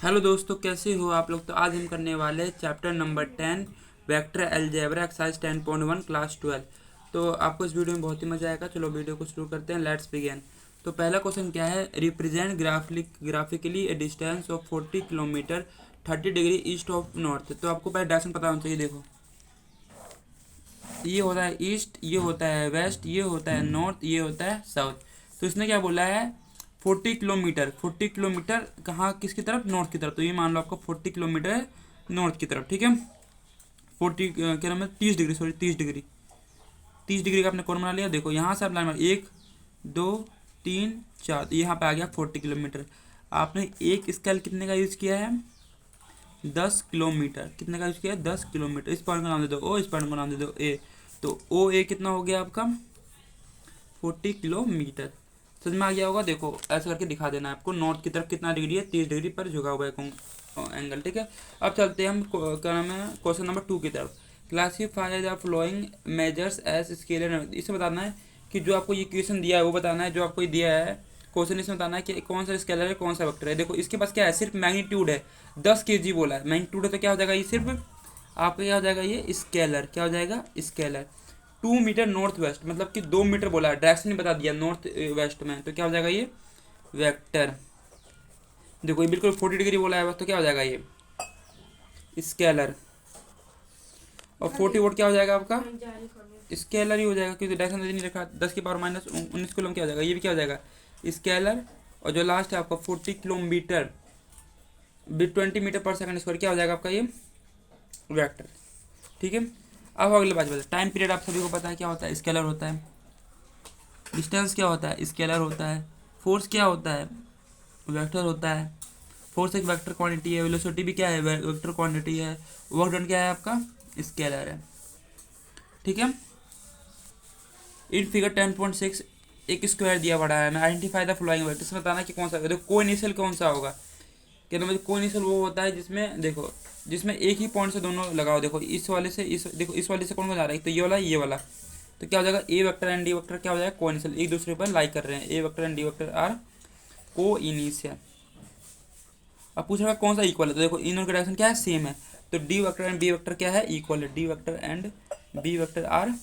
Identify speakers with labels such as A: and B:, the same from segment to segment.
A: Hello दोस्तों, कैसे हो आप लोग। तो आज हम करने वाले हैं chapter number 10 vector algebra exercise 10.1 class 12। तो आपको इस वीडियो में बहुत ही मजा आएगा। चलो वीडियो को शुरू करते हैं, लेट्स बिगिन। तो पहला क्वेश्चन क्या है, represent graphically A distance of 40 kilometre 30 degree east of north. तो आपको पहले डायरेक्शन पता होना चाहिए। देखो, ये होता है ईस्ट, ये होता है वेस्ट, ये होता है नॉर्थ, ये होता है साउथ। तो इसने क्या बोला है, 40 किलोमीटर कहाँ, किसकी तरफ, नॉर्थ की तरफ। तो ये मान लो आपका 40 किलोमीटर है नॉर्थ की तरफ, ठीक है। 40 क्या नाम है, 30 डिग्री, सॉरी 30 डिग्री, 30 डिग्री का आपने कोण बना लिया। देखो यहाँ से आप लाइन मार, 1 2 3 4, यहाँ पे आ गया 40 किलोमीटर। आपने एक स्केल कितने का यूज़ किया है, 10 किलोमीटर। कितने का यूज़ किया है, 10 किलोमीटर। इस पॉइंट का नाम दे दो ओ, इस पॉइंट का नाम दे दो ए। तो ओ ए कितना हो गया आपका, 40 किलोमीटर। समझ में आ गया होगा। देखो ऐसे करके दिखा देना है आपको। नॉर्थ की तरफ कितना डिग्री है, 30 डिग्री पर झुका हुआ है एंगल, ठीक है। अब चलते हैं हम क्या नाम है, क्वेश्चन नंबर 2 की तरफ। Classify the following measures as scalar. इसे बताना है कि जो आपको ये क्वेश्चन दिया है वो बताना है, जो आपको ये दिया है क्वेश्चन इसमें बताना है कि कौन सा स्केलर है, कौन सा वेक्टर है। देखो इसके पास क्या है, सिर्फ मैग्नीट्यूड है, 10 kg बोला है, मैग्नीट्यूड है। तो क्या हो जाएगा ये, सिर्फ आपका क्या हो जाएगा, ये स्केलर। क्या हो जाएगा, स्केलर। 2 मीटर नॉर्थ वेस्ट, मतलब कि 2 मीटर बोला है, डायरेक्शन नहीं बता दिया नॉर्थ वेस्ट में। तो क्या हो जाएगा ये, वेक्टर। देखो ये बिल्कुल 40 डिग्री बोला है बस, तो क्या हो जाएगा ये, स्केलर। और 40 वोल्ट क्या हो जाएगा आपका, स्केलर ही हो जाएगा, क्योंकि डायरेक्शन नहीं रखा। 10 की पावर -19 क्या हो जाएगा, ये भी क्या हो जाएगा, स्केलर। और जो लास्ट है आपका 40 किलोमीटर 20 मीटर/सेकंड स्क्वायर, क्या हो जाएगा आपका ये, वेक्टर, ठीक है। अब अगले बात बताए, टाइम पीरियड आप सभी को पता है क्या होता है, स्केलर होता है। डिस्टेंस क्या होता है, स्केलर होता है। फोर्स क्या होता है, वेक्टर होता है। फोर्स एक वेक्टर क्वांटिटी है, वेलोसिटी भी क्या है, वेक्टर क्वांटिटी है। वर्क डन क्या है आपका, स्केलर है, ठीक है। इन फिगर 10.6 एक स्क्वायर दिया पड़ा है। मैं आइडेंटिफाई द फ्लोइंग वेक्टर से बताना कि कौन सा, देखो को इनिशियल कौन सा होगा। क्या मतलब को इनिशियल वो होता है जिसमें, देखो जिसमें एक ही पॉइंट से दोनों लगाओ। देखो इस वाले से इस, देखो इस वाले से कौन कौन जा रहा है, तो ये वाला, ये वाला। तो क्या हो जाएगा, ए वेक्टर एंड डी वेक्टर क्या हो जाएगा, को इनिशियल, एक दूसरे पर लाइक कर रहे हैं। A vector and D vector are coinitial. अब पूछ रहा है कौन सा इक्वल है, तो देखो इन दोनों का डायरेक्शन क्या है, सेम है। तो D vector and B vector क्या है, इक्वल है। D vector and B vector are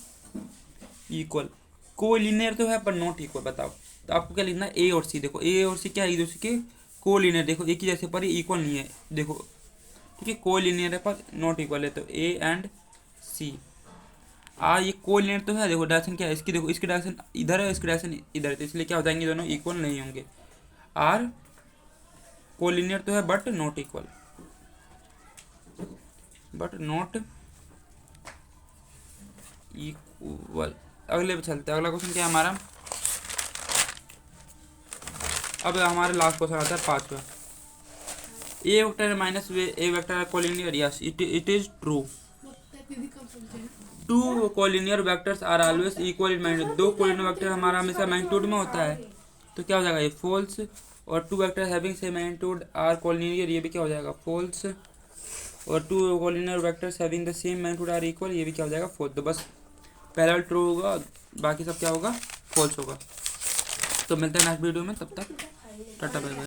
A: equal. Collinear तो है पर नॉट इक्वल। बताओ तो आपको क्या लिखना है, ए और सी। देखो ए और सी क्या है, एक दूसरे के को लीनियर। देखो एक ही जैसे पर इक्वल नहीं है, देखो ठीक है। को लीनियर है पर नॉट इक्वल है, तो ए एंड सी। ये को लीनियर तो है। देखो डायरेक्शन क्या है इसकी, देखो इसकी डायरेक्शन इधर है, इसकी डायरेक्शन इधर है, तो इसलिए क्या हो जाएंगे, दोनों इक्वल नहीं होंगे। आर को लीनियर तो है but not equal, but not equal. अगले पे चलते हैं। अगला क्वेश्चन क्या है हमारा, अब हमारे लास्ट क्वेश्चन आता है 5वां। A vector minus A vector collinear, yes it is true. Two collinear vectors are always equal in magnitude. दो कोलिनियर वेक्टर हमारा हमेशा मैग्नीट्यूड में होता है, तो क्या हो जाएगा ये, फॉल्स। और two vector having same magnitude are collinear, ये भी क्या हो जाएगा, फॉल्स। और two collinear vectors having the same magnitude are equal, ये भी क्या हो जाएगा, फॉल्स। तो बस पहला ट्रू होगा, बाकी सब क्या होगा, फॉल्स होगा। तो मिलते हैं नेक्स्ट वीडियो में, तब तक टाटा बाय बाय।